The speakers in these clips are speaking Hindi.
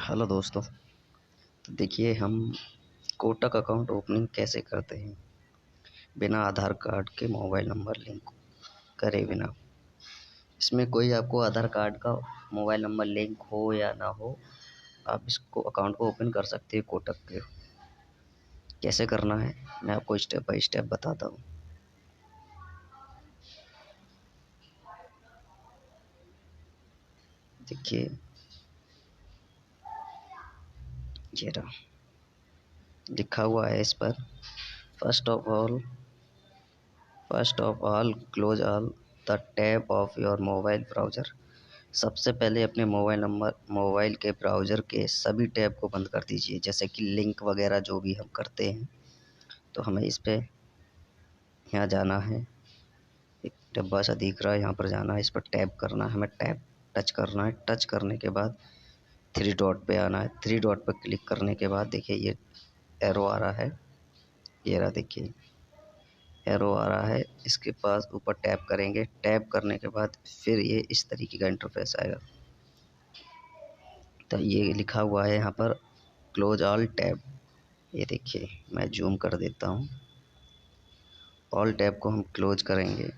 हेलो दोस्तों। तो देखिए हम कोटक अकाउंट ओपनिंग कैसे करते हैं बिना आधार कार्ड के मोबाइल नंबर लिंक करे बिना। इसमें कोई आपको आधार कार्ड का मोबाइल नंबर लिंक हो या ना हो, आप इसको अकाउंट को ओपन कर सकते हैं कोटक के। कैसे करना है मैं आपको स्टेप बाय स्टेप बताता हूँ। देखिए ये रहा, लिखा हुआ है इस पर first of all close all the tab of your mobile browser. सबसे पहले अपने मोबाइल के ब्राउज़र के सभी टैब को बंद कर दीजिए, जैसे कि लिंक वगैरह जो भी हम करते हैं। तो हमें इस पे यहाँ जाना है, एक डब्बा सा दिख रहा है, यहाँ पर जाना है, इस पर टैप करना है, हमें टैप टच करना है। टच करने के बाद थ्री डॉट पे आना है। थ्री डॉट पर क्लिक करने के बाद देखिए ये एरो आ रहा है, ये रहा देखिए एरो आ रहा है, इसके पास ऊपर टैप करेंगे। टैप करने के बाद फिर ये इस तरीके का इंटरफेस आएगा। तो ये लिखा हुआ है यहाँ पर क्लोज ऑल टैब। ये देखिए मैं जूम कर देता हूँ। ऑल टैब को हम क्लोज करेंगे।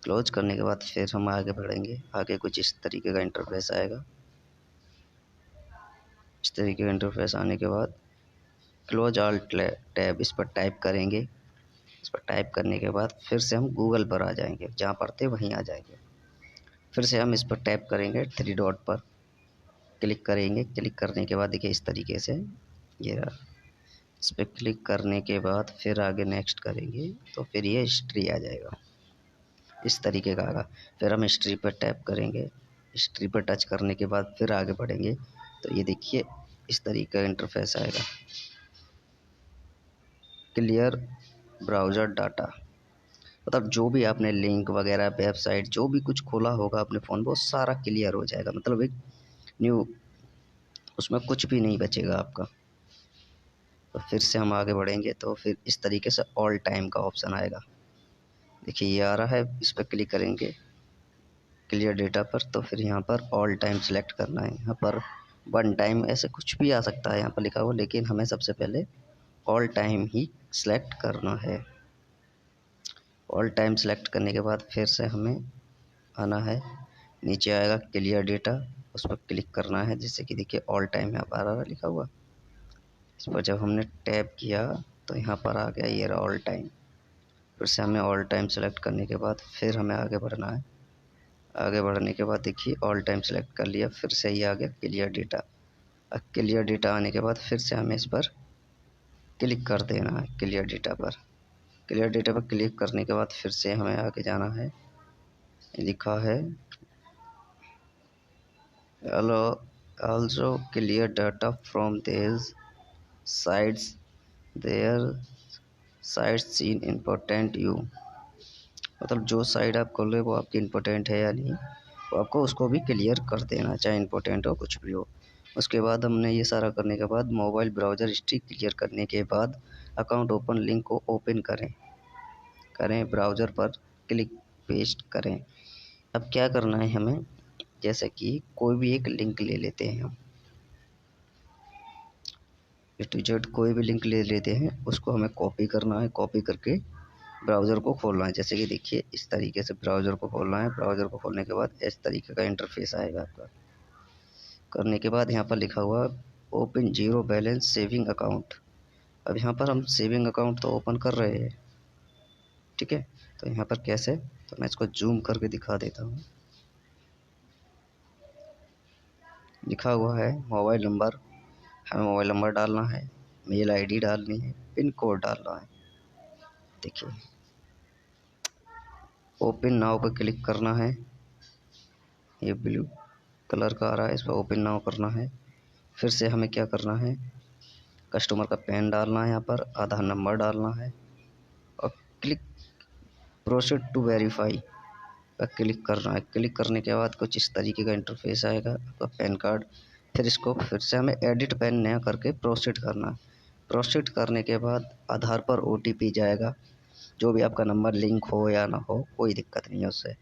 क्लोज करने के बाद फिर हम आगे बढ़ेंगे। आगे कुछ इस तरीके का इंटरफेस आएगा। इस तरीके का इंटरफेस आने के बाद क्लोज ऑल टैब इस पर टाइप करेंगे। इस पर टाइप करने के बाद फिर से हम गूगल पर आ जाएंगे, जहाँ पर थे वहीं आ जाएंगे। फिर से हम इस पर टैप करेंगे, थ्री डॉट पर क्लिक करेंगे। क्लिक करने के बाद देखिए इस तरीके से ये रहा। इस पर क्लिक करने के बाद फिर आगे नेक्स्ट करेंगे तो फिर ये हिस्ट्री आ जाएगा, इस तरीके का आएगा। फिर हम हिस्ट्री पर टैप करेंगे। हिस्ट्री पर टच करने के बाद फिर आगे बढ़ेंगे तो ये देखिए इस तरीके का इंटरफेस आएगा। क्लियर ब्राउज़र डाटा, मतलब जो भी आपने लिंक वगैरह वेबसाइट जो भी कुछ खोला होगा अपने फ़ोन में वो सारा क्लियर हो जाएगा, मतलब एक न्यू, उसमें कुछ भी नहीं बचेगा आपका। तो फिर से हम आगे बढ़ेंगे तो फिर इस तरीके से ऑल टाइम का ऑप्शन आएगा। देखिए ये आ रहा है, इस पर क्लिक करेंगे क्लियर डेटा पर, तो फिर यहाँ पर ऑल टाइम सेलेक्ट करना है। यहाँ पर वन टाइम ऐसे कुछ भी आ सकता है यहाँ पर लिखा हुआ, लेकिन हमें सबसे पहले ऑल टाइम ही सेलेक्ट करना है। ऑल टाइम सेलेक्ट करने के बाद फिर से हमें आना है, नीचे आएगा क्लियर डेटा, उस पर क्लिक करना है। जैसे कि देखिए ऑल टाइम यहाँ पर आ रहा लिखा हुआ, इस पर जब हमने टैप किया तो यहाँ पर आ गया ये रहा ऑल टाइम। फिर से हमें ऑल टाइम सेलेक्ट करने के बाद फिर हमें आगे बढ़ना है। आगे बढ़ने के बाद देखिए ऑल टाइम सेलेक्ट कर लिया, फिर से ये आ गया क्लियर डेटा। अब क्लियर डेटा आने के बाद फिर से हमें इस पर क्लिक कर देना है, क्लियर डेटा पर। क्लियर डेटा पर क्लिक करने के बाद फिर से हमें आगे जाना है। लिखा है also clear data from these sites, their sites seen important you, मतलब जो साइट आप खोल रहे हो वो आपकी इम्पोर्टेंट है या नहीं, तो आपको उसको भी क्लियर कर देना, चाहे इम्पोर्टेंट हो कुछ भी हो। उसके बाद हमने ये सारा करने के बाद मोबाइल ब्राउज़र हिस्ट्री क्लियर करने के बाद अकाउंट ओपन लिंक को ओपन करें ब्राउज़र पर क्लिक पेस्ट करें। अब क्या करना है हमें, जैसे कि कोई भी एक लिंक ले लेते हैं हम, ए टू जेड कोई भी लिंक ले लेते हैं, उसको हमें कॉपी करना है। कॉपी करके ब्राउज़र को खोलना है। जैसे कि देखिए इस तरीके से ब्राउज़र को खोलना है। ब्राउज़र को खोलने के बाद इस तरीके का इंटरफेस आएगा आपका। करने के बाद यहाँ पर लिखा हुआ open zero balance saving account. अब यहाँ पर हम सेविंग अकाउंट तो ओपन कर रहे हैं, ठीक है। तो यहाँ पर कैसे, तो मैं इसको जूम करके दिखा देता हूँ। लिखा हुआ है मोबाइल नंबर, हमें मोबाइल नंबर डालना है, मेल आईडी डालनी है, पिन कोड डालना है। देखिए ओपन नाउ पर क्लिक करना है, ये ब्लू कलर का आ रहा है, इस पर ओपन नाउ करना है। फिर से हमें क्या करना है, कस्टमर का पैन डालना है, यहाँ पर आधार नंबर डालना है और क्लिक प्रोसीड टू वेरीफाई पर क्लिक करना है। क्लिक करने के बाद कुछ इस तरीके का इंटरफेस आएगा आपका पैन कार्ड। फिर इसको फिर से हमें एडिट पैन नया करके प्रोसीड करना है। प्रोसीड करने के बाद आधार पर ओटीपी जाएगा, जो भी आपका नंबर लिंक हो या ना हो कोई दिक्कत नहीं है उससे।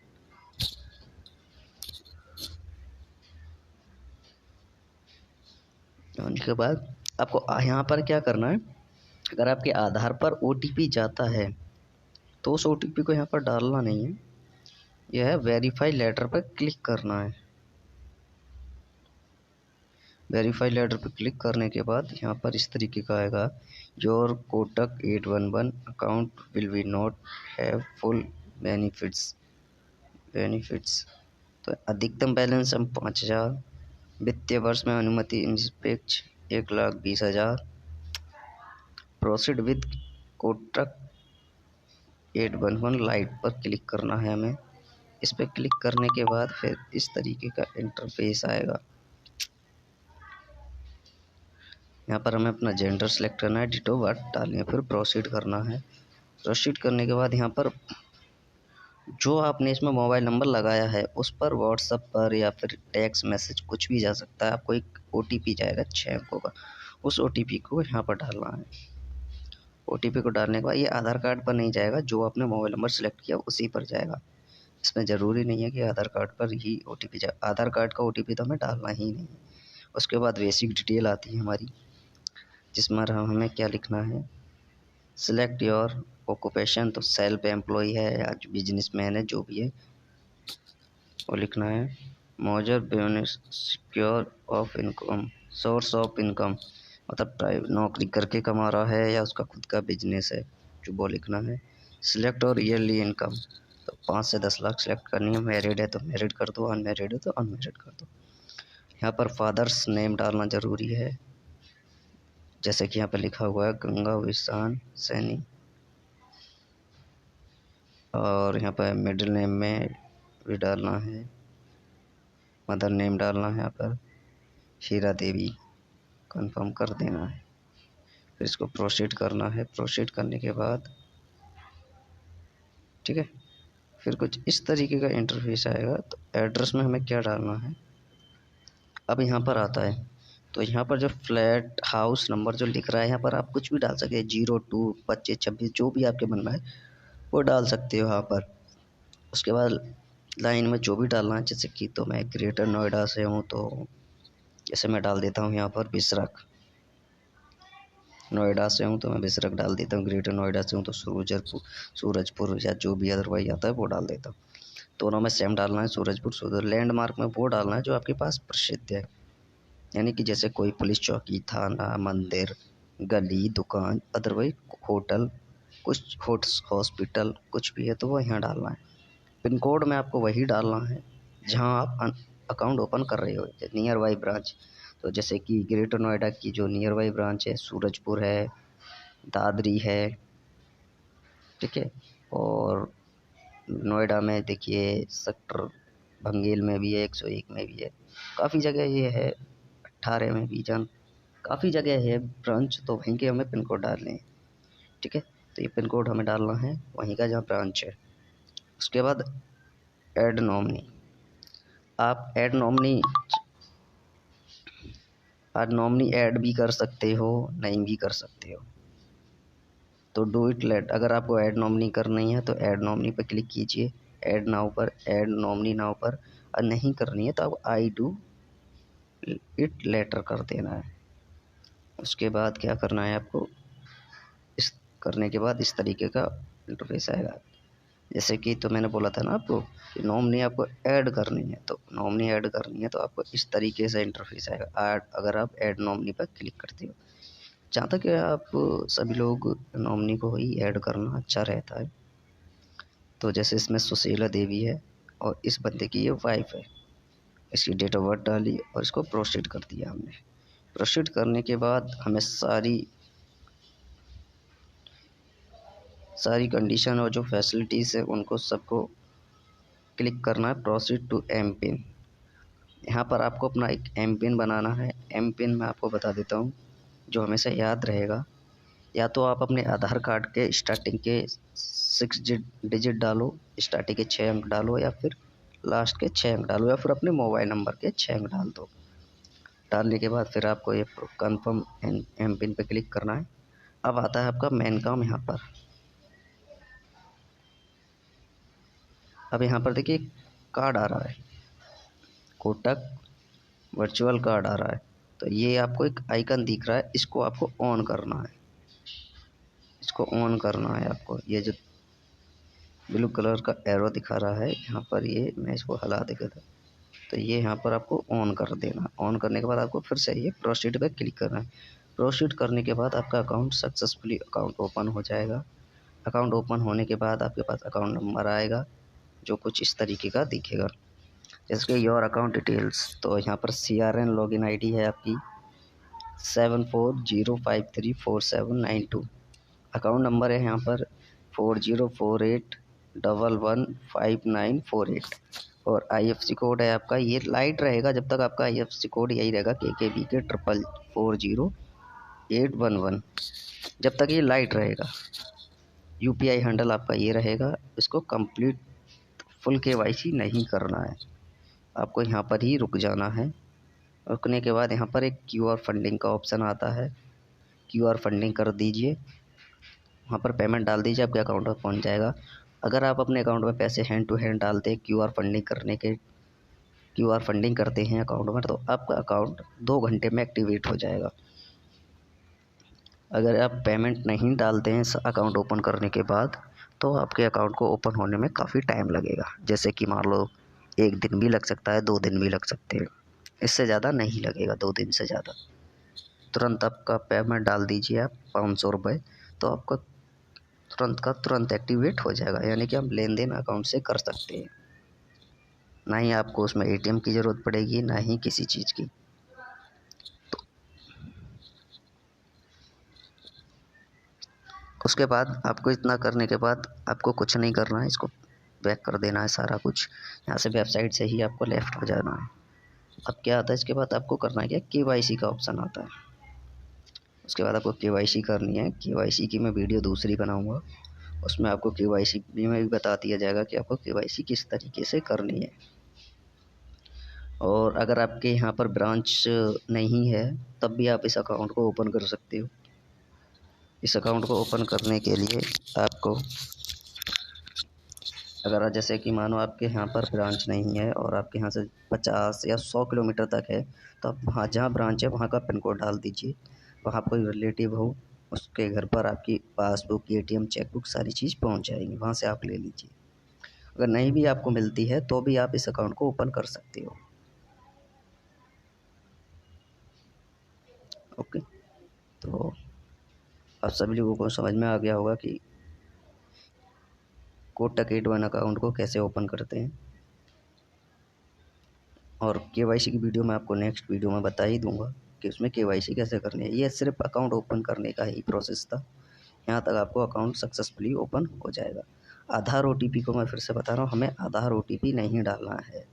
होने के बाद आपको यहाँ पर क्या करना है, अगर आपके आधार पर ओटीपी जाता है तो उस ओटीपी को यहाँ पर डालना नहीं है, यह है वेरीफाई लेटर पर क्लिक करना है। वेरीफाई लेटर पर क्लिक करने के बाद यहाँ पर इस तरीके का आएगा, your Kotak 811 account will be not have full benefits. तो अधिकतम बैलेंस हम 5,000, वित्तीय वर्ष में अनुमति निष्पक्ष 1,20,000, प्रोसीड विद कोटक 811 लाइट पर क्लिक करना है हमें। इस पर क्लिक करने के बाद फिर इस तरीके का इंटरफेस आएगा। यहाँ पर हमें अपना जेंडर सेलेक्ट करना है, डेट ऑफ बर्थ डालनी है, फिर प्रोसीड करना है। प्रोसीड करने के बाद यहाँ पर जो आपने इसमें मोबाइल नंबर लगाया है उस पर व्हाट्सएप पर या फिर टेक्स्ट मैसेज कुछ भी जा सकता है। आपको एक ओटीपी जाएगा 6 अंकों का, उस ओटीपी को यहाँ पर डालना है। ओटीपी को डालने के बाद ये आधार कार्ड पर नहीं जाएगा, जो आपने मोबाइल नंबर सेलेक्ट किया उसी पर जाएगा। इसमें ज़रूरी नहीं है कि आधार कार्ड पर ही ओटीपी जाए, आधार कार्ड का ओटीपी तो हमें डालना ही नहीं है। उसके बाद बेसिक डिटेल आती है हमारी, जिसमें हमें क्या लिखना है, सिलेक्ट योर ऑक्यूपेशन, तो सेल्फ एम्प्लॉय है या बिजनेसमैन है, जो भी है वो लिखना है। Major business secure of income, source of income, मतलब प्राइवेट नौकरी करके कमा रहा है या उसका खुद का बिजनेस है, जो वो लिखना है। सिलेक्ट और ईयरली इनकम, तो 5 से 10 लाख सेलेक्ट करनी है। मैरिड है तो मैरिड कर दो, अनमैरिड है तो अनमैरिड कर दो। यहाँ पर फादर्स नेम डालना ज़रूरी है, जैसे कि यहाँ पर लिखा हुआ है गंगा विशान सैनी। और यहाँ पर मिडिल नेम में भी डालना है, मदर नेम डालना है यहाँ पर हीरा देवी, कंफर्म कर देना है। फिर इसको प्रोसीड करना है। प्रोसीड करने के बाद ठीक है, फिर कुछ इस तरीके का इंटरफेस आएगा। तो एड्रेस में हमें क्या डालना है, अब यहाँ पर आता है, तो यहाँ पर जो फ्लैट हाउस नंबर जो लिख रहा है यहाँ पर आप कुछ भी डाल सकते हैं, 02 25 26, जो भी आपके मन में है वो डाल सकते हो यहाँ पर। उसके बाद लाइन में जो भी डालना है, जैसे कि तो मैं ग्रेटर नोएडा से हूँ, तो जैसे मैं डाल देता हूँ यहाँ पर बिसरख, नोएडा से हूँ तो मैं बिसरख डाल देता हूँ। ग्रेटर नोएडा से हूँ तो सूरजपुर या जो भी अदरवाइज आता है वो डाल देता हूँ। दोनों में सेम डालना है, सूरजपुर। लैंडमार्क में वो डालना है जो आपके पास प्रसिद्ध है, यानी कि जैसे कोई पुलिस चौकी, थाना, मंदिर, गली, दुकान, अदरवाइज होटल, कुछ हॉस्पिटल कुछ भी है तो वो यहाँ डालना है। पिन कोड में आपको वही डालना है जहाँ आप अकाउंट ओपन कर रहे हो, नियर बाई ब्रांच। तो जैसे कि ग्रेटर नोएडा की जो नियर बाई ब्रांच है सूरजपुर है, दादरी है, ठीक है। और नोएडा में देखिए सेक्टर भंगेल में भी है, 101 में भी है, काफ़ी जगह ये है, 18 में भी जान, काफ़ी जगह है ब्रांच, तो वहीं के हमें पिन कोड डालने हैं, ठीक है। तो ये पिन कोड हमें डालना है वहीं का जहाँ ब्रांच है। उसके बाद ऐड नॉमिनी, आप नॉमिनी ऐड भी कर सकते हो, नहीं भी कर सकते हो। तो डू इट लेट, अगर आपको ऐड नॉमिनी करनी है तो ऐड नॉमिनी पर क्लिक कीजिए, ऐड नाउ पर, ऐड नॉमिनी नाउ पर। और नहीं करनी है तो आप आई डू इट लेटर कर देना है। उसके बाद क्या करना है आपको, इस करने के बाद इस तरीके का इंटरफेस आएगा। जैसे कि तो मैंने बोला था ना आपको कि नॉमिनी आपको ऐड करनी है, तो नॉमिनी ऐड करनी है तो आपको इस तरीके से इंटरफेस आएगा। ऐड, अगर आप ऐड नॉमिनी पर क्लिक करते हो, जहाँ तक आप सभी लोग नॉमिनी को ही ऐड करना अच्छा रहता है। तो जैसे इसमें सुशीला देवी है और इस बंदे की ये वाइफ है, इसकी डेट ऑफ बर्थ डाली और इसको प्रोसीड कर दिया हमने। प्रोसीड करने के बाद हमें सारी कंडीशन और जो फैसिलिटीज़ है उनको सबको क्लिक करना है। प्रोसीड टू एम पिन, यहाँ पर आपको अपना एक एम पिन बनाना है। एम पिन मैं आपको बता देता हूँ जो हमेशा याद रहेगा, या तो आप अपने आधार कार्ड के स्टार्टिंग के 6 डिजिट डालो, स्टार्टिंग के 6 अंक डालो, या फिर लास्ट के 6 अंक डालो, या फिर अपने मोबाइल नंबर के 6 अंक डाल दो। डालने के बाद फिर आपको ये कन्फर्म एम पिन पे क्लिक करना है। अब आता है आपका मेन काम यहाँ पर। अब यहाँ पर देखिए कार्ड आ रहा है, कोटक वर्चुअल कार्ड आ रहा है। तो ये आपको एक आइकन दिख रहा है, इसको आपको ऑन करना है, इसको ऑन करना है आपको। ये जो ब्लू कलर का एरो दिखा रहा है यहाँ पर, ये मैं इसको हिला देगा था, तो ये यहाँ पर आपको ऑन कर देना। ऑन करने के बाद आपको फिर से ये प्रोसीड पे क्लिक करना है। प्रोसीड करने के बाद आपका अकाउंट सक्सेसफुली अकाउंट ओपन हो जाएगा। अकाउंट ओपन होने के बाद आपके पास अकाउंट नंबर आएगा जो कुछ इस तरीके का दिखेगा, जैसे कि योर अकाउंट डिटेल्स। तो यहाँ पर CRN लॉगिन आईडी है आपकी 74053479 अकाउंट नंबर है यहाँ पर 4048115948 और IFSC कोड है आपका, ये लाइट रहेगा जब तक आपका IFSC कोड यही रहेगा KKB के 440811, जब तक ये लाइट रहेगा। UPI हैंडल आपका ये रहेगा। इसको कंप्लीट फुल KYC नहीं करना है, आपको यहाँ पर ही रुक जाना है। रुकने के बाद यहाँ पर एक QR फंडिंग का ऑप्शन आता है, QR फंडिंग कर दीजिए, वहाँ पर पेमेंट डाल दीजिए, आपके अकाउंट में पहुँच जाएगा। अगर आप अपने अकाउंट में पैसे हैंड टू हैंड डालते हैं QR फंडिंग करते हैं अकाउंट में, तो आपका अकाउंट 2 घंटे में एक्टिवेट हो जाएगा। अगर आप पेमेंट नहीं डालते हैं अकाउंट ओपन करने के बाद, तो आपके अकाउंट को ओपन होने में काफ़ी टाइम लगेगा, जैसे कि मान लो 1 दिन भी लग सकता है, 2 दिन भी लग सकते हैं, इससे ज़्यादा नहीं लगेगा, 2 दिन से ज़्यादा। तुरंत आपका पेमेंट डाल दीजिए आप 500 रुपये, तो आपका तुरंत का तुरंत एक्टिवेट हो जाएगा, यानी कि हम लेन देन अकाउंट से कर सकते हैं। ना ही आपको उसमें ATM की ज़रूरत पड़ेगी, ना ही किसी चीज़ की। उसके बाद आपको इतना करने के बाद आपको कुछ नहीं करना है, इसको बैक कर देना है सारा कुछ। यहाँ से वेबसाइट से ही आपको लेफ़्ट हो जाना है। अब क्या आता है इसके बाद आपको करना है क्या, KYC का ऑप्शन आता है। उसके बाद आपको KYC करनी है। KYC की मैं वीडियो दूसरी बनाऊँगा, उसमें आपको KYC में भी बता दिया जाएगा कि आपको KYC किस तरीके से करनी है। और अगर आपके यहाँ पर ब्रांच नहीं है, तब भी आप इस अकाउंट को ओपन कर सकते हो। इस अकाउंट को ओपन करने के लिए आपको, अगर जैसे कि मानो आपके यहाँ पर ब्रांच नहीं है और आपके यहाँ से 50 या 100 किलोमीटर तक है, तो आप वहाँ जहाँ ब्रांच है वहाँ का पिन कोड डाल दीजिए। वहाँ कोई रिलेटिव हो, उसके घर पर आपकी पासबुक, ATM, चेकबुक सारी चीज़ पहुँच जाएगी, वहाँ से आप ले लीजिए। अगर नहीं भी आपको मिलती है तो भी आप इस अकाउंट को ओपन कर सकते हो। ओके, तो आप सभी लोगों को समझ में आ गया होगा कि कोटक 81 अकाउंट को कैसे ओपन करते हैं। और KYC की वीडियो मैं आपको नेक्स्ट वीडियो में बता ही दूंगा कि उसमें KYC कैसे करनी है। ये सिर्फ अकाउंट ओपन करने का ही प्रोसेस था, यहाँ तक आपको अकाउंट सक्सेसफुली ओपन हो जाएगा। आधार OTP को मैं फिर से बता रहा हूँ, हमें आधार OTP नहीं डालना है।